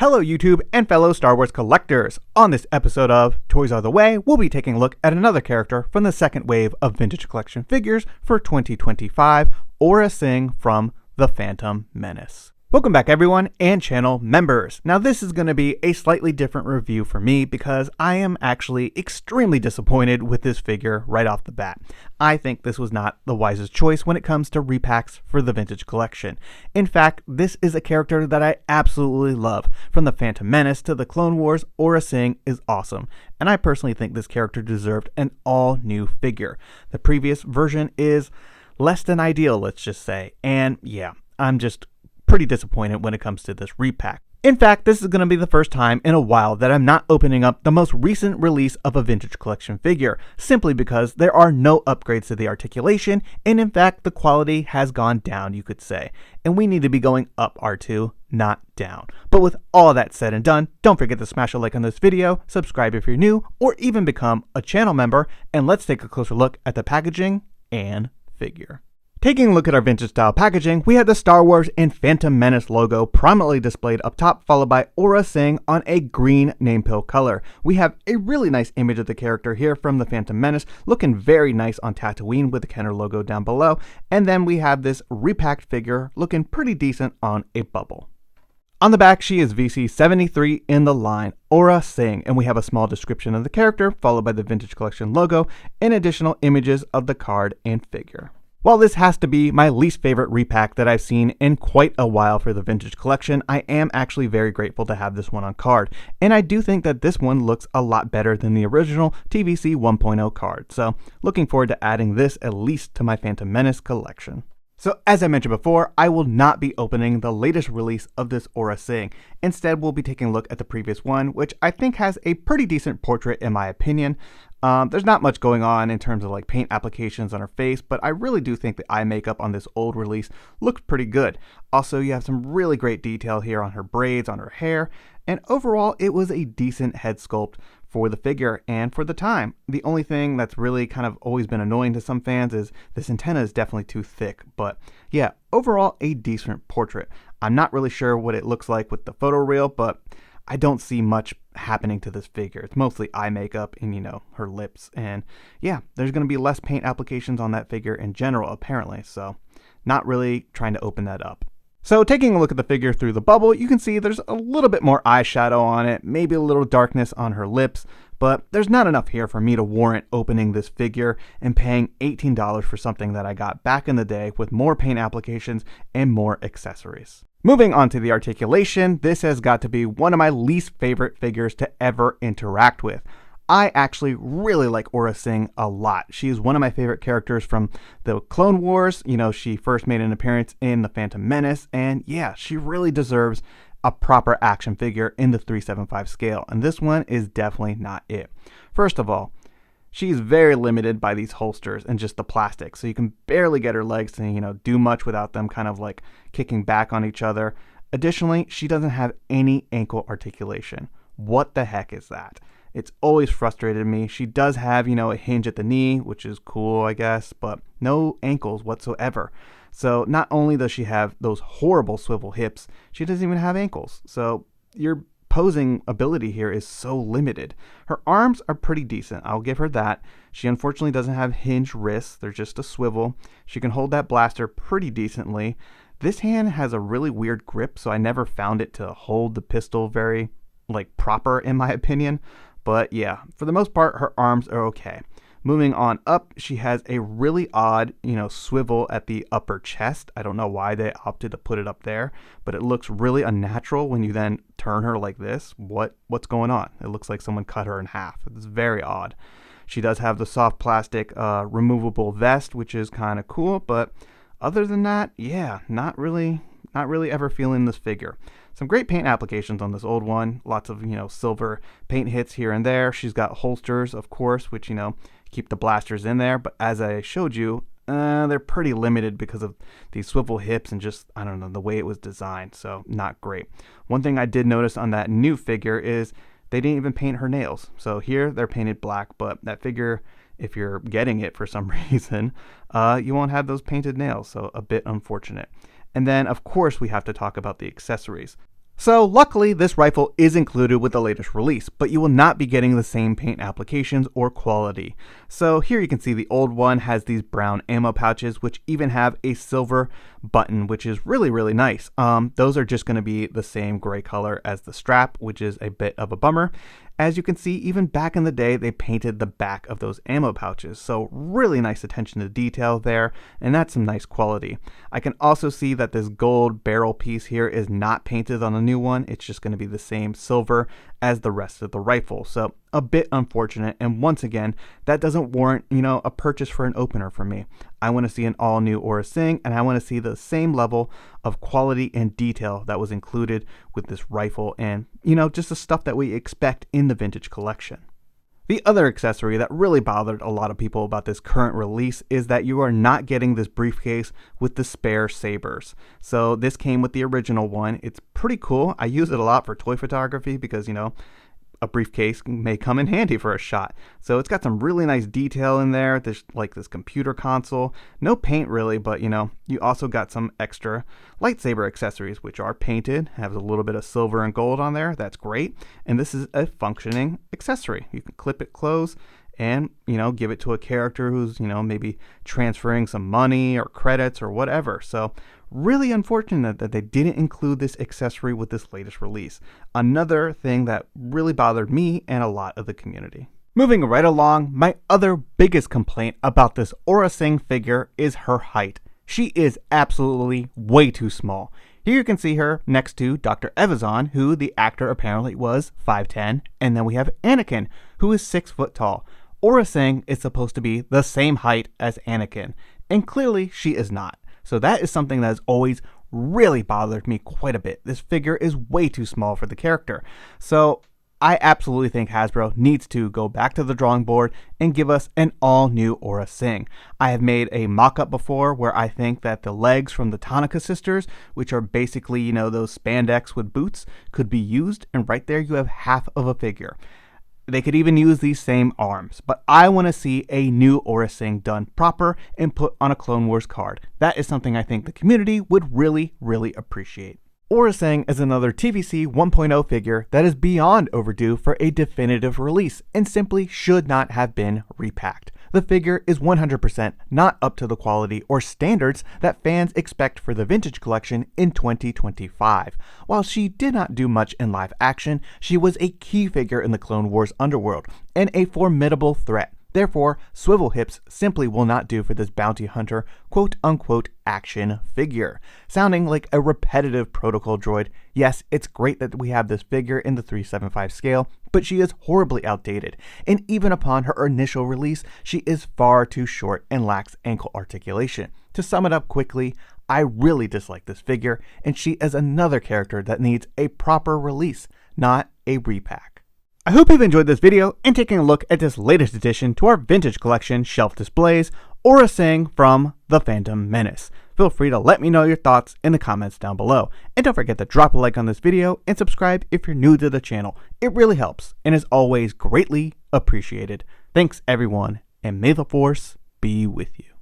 Hello YouTube and fellow Star Wars collectors! On this episode of Toys Are the Way, we'll be taking a look at another character from the second wave of vintage collection figures for 2025, Aurra Sing from The Phantom Menace. Welcome back everyone and channel members. Now this is going to be a slightly different review for me because I am actually extremely disappointed with this figure right off the bat. I think this was not the wisest choice when it comes to repacks for the vintage collection. In fact, this is a character that I absolutely love. From the Phantom Menace to the Clone Wars, Aurra Sing is awesome. And I personally think this character deserved an all-new figure. The previous version is less than ideal, let's just say. And yeah, I'm just pretty disappointed when it comes to this repack. In fact, this is going to be the first time in a while that I'm not opening up the most recent release of a vintage collection figure, simply because there are no upgrades to the articulation, and in fact the quality has gone down, you could say. And we need to be going up R2, not down. But with all that said and done, don't forget to smash a like on this video, subscribe if you're new, or even become a channel member, and let's take a closer look at the packaging and figure. Taking a look at our vintage style packaging, we have the Star Wars and Phantom Menace logo prominently displayed up top, followed by Aurra Sing on a green name pill color. We have a really nice image of the character here from the Phantom Menace, looking very nice on Tatooine with the Kenner logo down below, and then we have this repacked figure looking pretty decent on a bubble. On the back, she is VC73 in the line, Aurra Sing, and we have a small description of the character, followed by the vintage collection logo, and additional images of the card and figure. While this has to be my least favorite repack that I've seen in quite a while for the vintage collection, I am actually very grateful to have this one on card, and I do think that this one looks a lot better than the original TVC 1.0 card, so looking forward to adding this at least to my Phantom Menace collection. So as I mentioned before, I will not be opening the latest release of this Aurra Sing. Instead, we'll be taking a look at the previous one, which I think has a pretty decent portrait in my opinion. There's not much going on in terms of like paint applications on her face, but I really do think the eye makeup on this old release looks pretty good. Also, you have some really great detail here on her braids, on her hair, and overall it was a decent head sculpt for the figure and for the time. The only thing that's really kind of always been annoying to some fans is this antenna is definitely too thick, but yeah, overall a decent portrait. I'm not really sure what it looks like with the photo reel, but I don't see much happening to this figure. It's mostly eye makeup and, you know, her lips. And yeah, there's going to be less paint applications on that figure in general, apparently. So not really trying to open that up. So taking a look at the figure through the bubble, you can see there's a little bit more eyeshadow on it, maybe a little darkness on her lips, but there's not enough here for me to warrant opening this figure and paying $18 for something that I got back in the day with more paint applications and more accessories. Moving on to the articulation, this has got to be one of my least favorite figures to ever interact with. I actually really like Aurra Sing a lot. She is one of my favorite characters from the Clone Wars. You know, she first made an appearance in the Phantom Menace, and yeah, she really deserves a proper action figure in the 375 scale, and this one is definitely not it. First of all, she's very limited by these holsters and just the plastic, so you can barely get her legs to, you know, do much without them kind of like kicking back on each other. Additionally, she doesn't have any ankle articulation. What the heck is that? It's always frustrated me. She does have, you know, a hinge at the knee, which is cool, I guess, but no ankles whatsoever. So not only does she have those horrible swivel hips, she doesn't even have ankles. So your posing ability here is so limited. Her arms are pretty decent, I'll give her that. She unfortunately doesn't have hinged wrists, they're just a swivel. She can hold that blaster pretty decently. This hand has a really weird grip, so I never found it to hold the pistol very, like, proper in my opinion. But yeah, for the most part, her arms are okay. Moving on up, she has a really odd, you know, swivel at the upper chest. I don't know why they opted to put it up there, but it looks really unnatural when you then turn her like this. What's going on? It looks like someone cut her in half. It's very odd. She does have the soft plastic removable vest, which is kind of cool, but other than that, yeah, not really ever feeling this figure. Some great paint applications on this old one. Lots of, you know, silver paint hits here and there. She's got holsters, of course, which, you know, keep the blasters in there. But as I showed you, they're pretty limited because of these swivel hips and just, I don't know, the way it was designed. So not great. One thing I did notice on that new figure is they didn't even paint her nails. So here they're painted black, but that figure, if you're getting it for some reason, you won't have those painted nails. So a bit unfortunate. And then, of course, we have to talk about the accessories. So luckily, this rifle is included with the latest release, but you will not be getting the same paint applications or quality. So here you can see the old one has these brown ammo pouches, which even have a silver button, which is really nice. Those are just going to be the same gray color as the strap, which is a bit of a bummer. As you can see, even back in the day, they painted the back of those ammo pouches. So really nice attention to detail there, and that's some nice quality. I can also see that this gold barrel piece here is not painted on the new one. It's just going to be the same silver as the rest of the rifle. So a bit unfortunate, and once again, that doesn't warrant, a purchase for an opener for me. I want to see an all new Aurra Sing, and I want to see the same level of quality and detail that was included with this rifle, and just the stuff that we expect in the vintage collection. The other accessory that really bothered a lot of people about this current release is that you are not getting this briefcase with the spare sabers. So this came with the original one. It's pretty cool. I use it a lot for toy photography because, a briefcase may come in handy for a shot. So it's got some really nice detail in there. There's like this computer console. No paint really, but you also got some extra lightsaber accessories, which are painted, have a little bit of silver and gold on there. That's great. And this is a functioning accessory. You can clip it close and, give it to a character who's, maybe transferring some money or credits or whatever. So really unfortunate that they didn't include this accessory with this latest release. Another thing that really bothered me and a lot of the community. Moving right along, my other biggest complaint about this Aurra Sing figure is her height. She is absolutely way too small. Here you can see her next to Dr. Evazan, who the actor apparently was 5'10", and then we have Anakin, who is 6 foot tall. Aurra Sing is supposed to be the same height as Anakin, and clearly she is not. So that is something that has always really bothered me quite a bit. This figure is way too small for the character. So I absolutely think Hasbro needs to go back to the drawing board and give us an all-new Aurra Sing. I have made a mock-up before where I think that the legs from the Tanaka sisters, which are basically, those spandex with boots, could be used, and right there you have half of a figure. They could even use these same arms, but I want to see a new Aurra Sing done proper and put on a Clone Wars card. That is something I think the community would really appreciate. Aurra Sing is another TVC 1.0 figure that is beyond overdue for a definitive release and simply should not have been repacked. The figure is 100% not up to the quality or standards that fans expect for the vintage collection in 2025. While she did not do much in live action, she was a key figure in the Clone Wars underworld and a formidable threat. Therefore, swivel hips simply will not do for this bounty hunter quote-unquote action figure. Sounding like a repetitive protocol droid, yes, it's great that we have this figure in the 375 scale, but she is horribly outdated, and even upon her initial release, she is far too short and lacks ankle articulation. To sum it up quickly, I really dislike this figure, and she is another character that needs a proper release, not a repack. I hope you've enjoyed this video and taking a look at this latest addition to our vintage collection shelf displays, Aurra Sing from The Phantom Menace. Feel free to let me know your thoughts in the comments down below. And don't forget to drop a like on this video and subscribe if you're new to the channel. It really helps and is always greatly appreciated. Thanks everyone, and may the Force be with you.